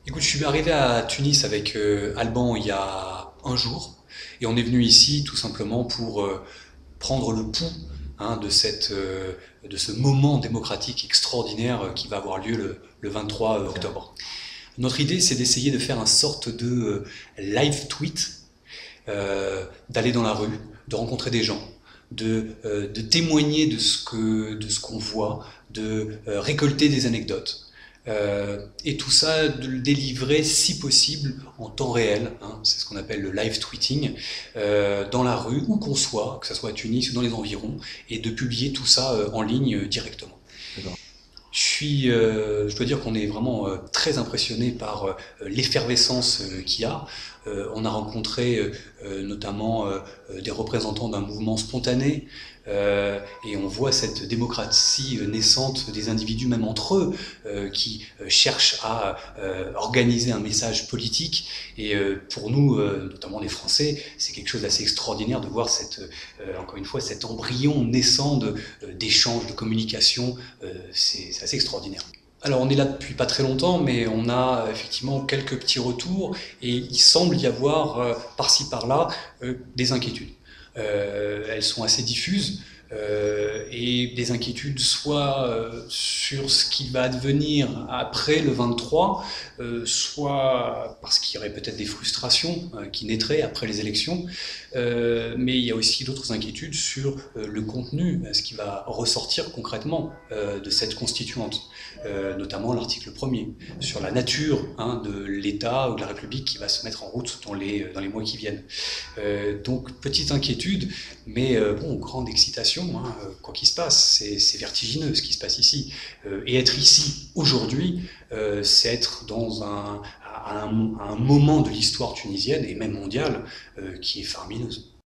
Écoute, je suis arrivé à Tunis avec Alban il y a un jour et on est venu ici tout simplement pour prendre le pouls de de ce moment démocratique extraordinaire qui va avoir lieu le 23 octobre. Notre idée, c'est d'essayer de faire une sorte de live tweet, d'aller dans la rue, de rencontrer des gens, de témoigner de ce qu'on voit, de récolter des anecdotes. Et tout ça, de le délivrer si possible en temps réel, hein, c'est ce qu'on appelle le live tweeting, dans la rue, où qu'on soit, que ce soit à Tunis ou dans les environs, et de publier tout ça en ligne directement. D'accord. Je dois dire qu'on est vraiment très impressionné par l'effervescence qu'il y a. On a rencontré notamment des représentants d'un mouvement spontané et on voit cette démocratie naissante des individus, même entre eux, qui cherchent à organiser un message politique. Et pour nous, notamment les Français, c'est quelque chose d'assez extraordinaire de voir encore une fois, cet embryon naissant d'échanges, de communication. C'est assez extraordinaire. Alors on est là depuis pas très longtemps, mais on a effectivement quelques petits retours et il semble y avoir par-ci par-là des inquiétudes. Elles sont assez diffuses et des inquiétudes soit sur ce qui va advenir après le 23, soit parce qu'il y aurait peut-être des frustrations qui naîtraient après les élections, mais il y a aussi d'autres inquiétudes sur le contenu, ce qui va ressortir concrètement de cette constituante, notamment l'article 1er, sur la nature de l'État ou de la République qui va se mettre en route dans les mois qui viennent. Donc petite inquiétude, mais bon, grande excitation, quoi qu'il se passe, c'est vertigineux ce qui se passe ici. Et être ici aujourd'hui, c'est être dans un moment de l'histoire tunisienne et même mondiale qui est faramineuse.